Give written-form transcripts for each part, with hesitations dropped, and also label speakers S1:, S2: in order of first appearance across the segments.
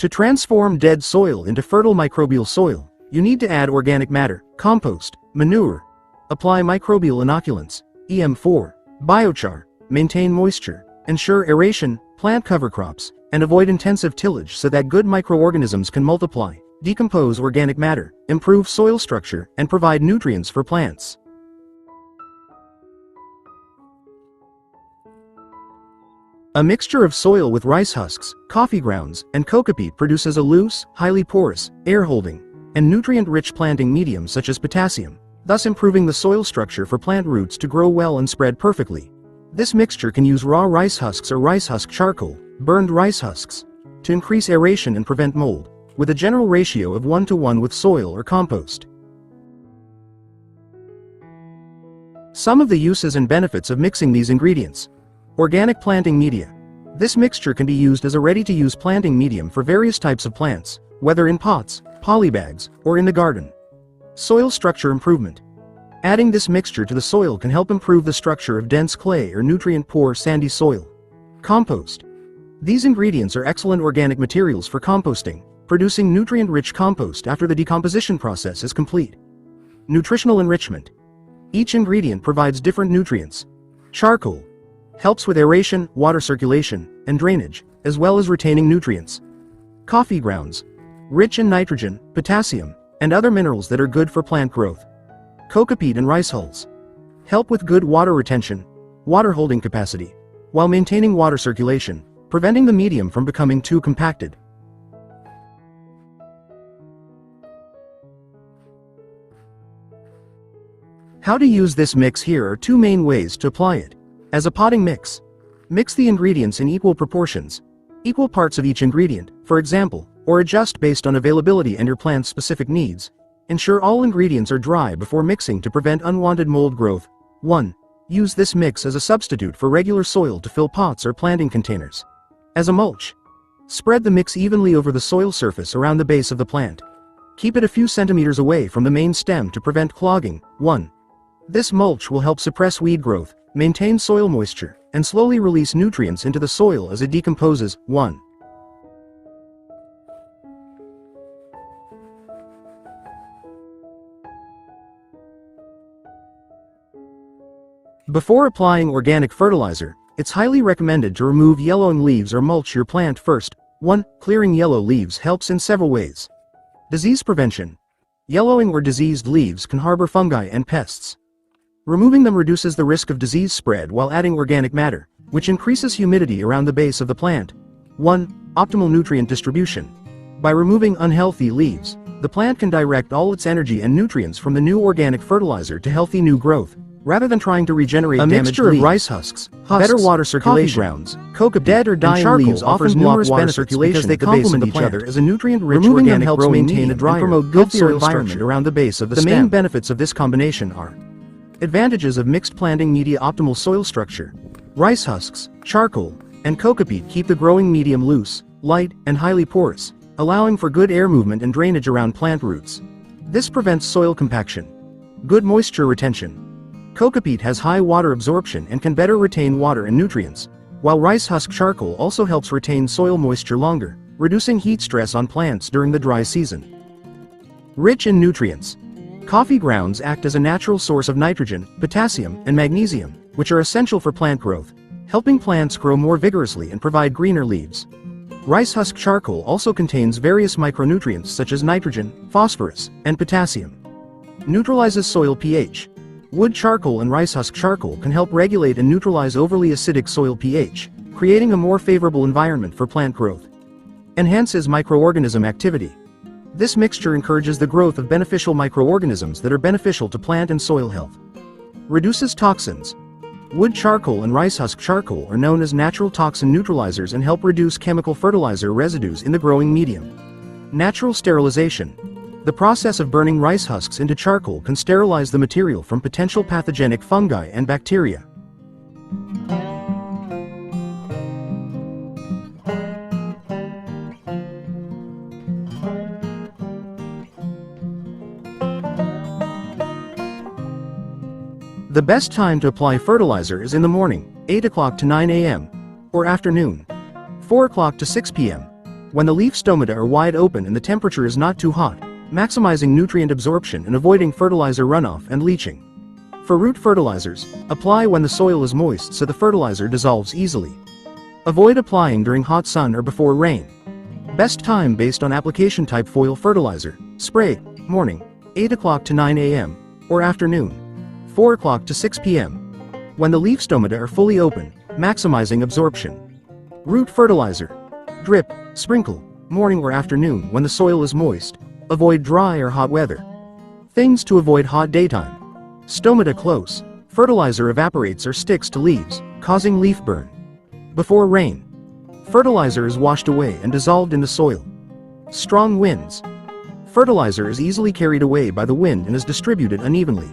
S1: To transform dead soil into fertile microbial soil, you need to add organic matter, compost, manure, apply microbial inoculants, EM4, biochar, maintain moisture, ensure aeration, plant cover crops, and avoid intensive tillage so that good microorganisms can multiply, decompose organic matter, improve soil structure, and provide nutrients for plants. A mixture of soil with rice husks, coffee grounds, and coca peat produces a loose, highly porous, air-holding, and nutrient-rich planting medium such as potassium, thus improving the soil structure for plant roots to grow well and spread perfectly. This mixture can use raw rice husks or rice husk charcoal, burned rice husks, to increase aeration and prevent mold, with a general ratio of 1:1 with soil or compost. Some of the uses and benefits of mixing these ingredients. Organic planting media. This mixture can be used as a ready-to-use planting medium for various types of plants, whether in pots, polybags, or in the garden. Soil structure improvement. Adding this mixture to the soil can help improve the structure of dense clay or nutrient-poor sandy soil. Compost. These ingredients are excellent organic materials for composting, producing nutrient-rich compost after the decomposition process is complete. Nutritional enrichment. Each ingredient provides different nutrients. Charcoal helps with aeration, water circulation, and drainage, as well as retaining nutrients. Coffee grounds, rich in nitrogen, potassium, and other minerals that are good for plant growth. Coca peat and rice hulls help with good water retention, water holding capacity, while maintaining water circulation, preventing the medium from becoming too compacted. How to use this mix? Here are two main ways to apply it. As a potting mix, mix the ingredients in equal proportions, equal parts of each ingredient, for example, or adjust based on availability and your plant's specific needs. Ensure all ingredients are dry before mixing to prevent unwanted mold growth. 1. Use this mix as a substitute for regular soil to fill pots or planting containers. As a mulch, spread the mix evenly over the soil surface around the base of the plant. Keep it a few centimeters away from the main stem to prevent clogging. 1. This mulch will help suppress weed growth, maintain soil moisture, and slowly release nutrients into the soil as it decomposes. 1. Before applying organic fertilizer, it's highly recommended to remove yellowing leaves or mulch your plant first. 1. Clearing yellow leaves helps in several ways. Disease prevention. Yellowing or diseased leaves can harbor fungi and pests. Removing them reduces the risk of disease spread while adding organic matter, which increases humidity around the base of the plant. 1. Optimal nutrient distribution. By removing unhealthy leaves, the plant can direct all its energy and nutrients from the new organic fertilizer to healthy new growth, rather than trying to regenerate damaged leaves. A mixture of rice husks, better water circulation, coffee grounds, coca peat, dead or dying leaves offers numerous benefits because they complement each other as a nutrient-rich organic helps maintain a drier, and promote good soil environment around the base of the stem. The main benefits of this combination are: advantages of mixed planting media: optimal soil structure. Rice husks, charcoal, and coca peat keep the growing medium loose, light, and highly porous, allowing for good air movement and drainage around plant roots. This prevents soil compaction. Good moisture retention. Coca peat has high water absorption and can better retain water and nutrients, while rice husk charcoal also helps retain soil moisture longer, reducing heat stress on plants during the dry season. Rich in nutrients. Coffee grounds act as a natural source of nitrogen, potassium, and magnesium, which are essential for plant growth, helping plants grow more vigorously and provide greener leaves. Rice husk charcoal also contains various micronutrients such as nitrogen, phosphorus, and potassium. Neutralizes soil pH. Wood charcoal and rice husk charcoal can help regulate and neutralize overly acidic soil pH, creating a more favorable environment for plant growth. Enhances microorganism activity. This mixture encourages the growth of beneficial microorganisms that are beneficial to plant and soil health. Reduces toxins. Wood charcoal and rice husk charcoal are known as natural toxin neutralizers and help reduce chemical fertilizer residues in the growing medium. Natural sterilization. The process of burning rice husks into charcoal can sterilize the material from potential pathogenic fungi and bacteria. The best time to apply fertilizer is in the morning, 8 o'clock to 9 a.m., or afternoon, 4 o'clock to 6 p.m. When the leaf stomata are wide open and the temperature is not too hot, maximizing nutrient absorption and avoiding fertilizer runoff and leaching. For root fertilizers, apply when the soil is moist so the fertilizer dissolves easily. Avoid applying during hot sun or before rain. Best time based on application type: foil fertilizer, spray, morning, 8 o'clock to 9 a.m., or afternoon, 4 o'clock to 6 p.m. when the leaf stomata are fully open, maximizing absorption. Root fertilizer, drip, sprinkle, morning or afternoon when the soil is moist. Avoid dry or hot weather. Things to avoid: hot daytime. Stomata close, fertilizer evaporates or sticks to leaves, causing leaf burn. Before rain, fertilizer is washed away and dissolved in the soil. Strong winds, fertilizer is easily carried away by the wind and is distributed unevenly.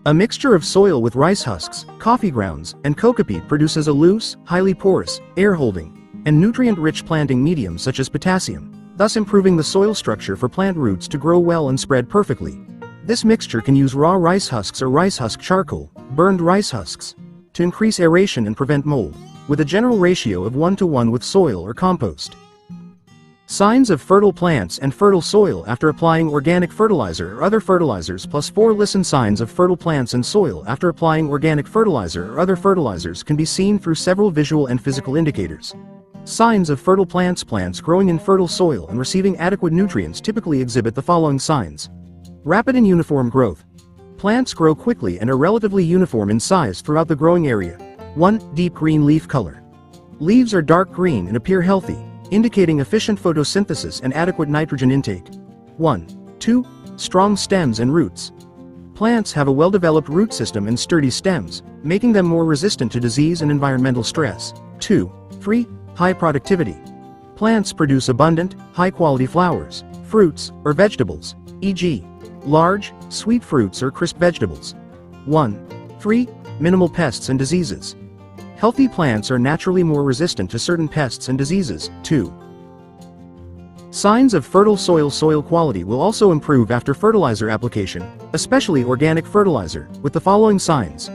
S1: A mixture of soil with rice husks, coffee grounds, and coca peat produces a loose, highly porous, air-holding, and nutrient-rich planting medium such as potassium, thus improving the soil structure for plant roots to grow well and spread perfectly. This mixture can use raw rice husks or rice husk charcoal, burned rice husks, to increase aeration and prevent mold, with a general ratio of 1:1 with soil or compost. Signs of fertile plants and fertile soil after applying organic fertilizer or other fertilizers. +4 Listen. Signs of fertile plants and soil after applying organic fertilizer or other fertilizers can be seen through several visual and physical indicators. Signs of fertile plants. Plants growing in fertile soil and receiving adequate nutrients typically exhibit the following signs. Rapid and uniform growth. Plants grow quickly and are relatively uniform in size throughout the growing area. 1. Deep green leaf color. Leaves are dark green and appear healthy, indicating efficient photosynthesis and adequate nitrogen intake. 1. 2. Strong stems and roots. Plants have a well-developed root system and sturdy stems, making them more resistant to disease and environmental stress. 2. 3. High productivity. Plants produce abundant, high-quality flowers, fruits, or vegetables, e.g., large, sweet fruits or crisp vegetables. 1. 3. Minimal pests and diseases. Healthy plants are naturally more resistant to certain pests and diseases. 2. Signs of fertile soil. Soil quality will also improve after fertilizer application, especially organic fertilizer, with the following signs.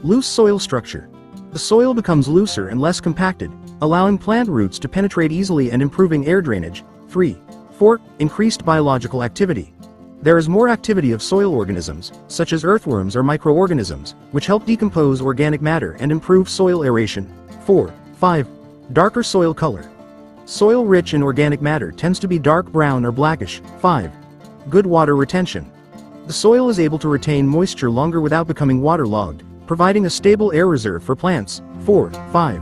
S1: Loose soil structure. The soil becomes looser and less compacted, allowing plant roots to penetrate easily and improving air drainage. 3. 4. Increased biological activity. There is more activity of soil organisms, such as earthworms or microorganisms, which help decompose organic matter and improve soil aeration. 4. 5. Darker soil color. Soil rich in organic matter tends to be dark brown or blackish. 5. Good water retention. The soil is able to retain moisture longer without becoming waterlogged, providing a stable air reserve for plants. 4. 5.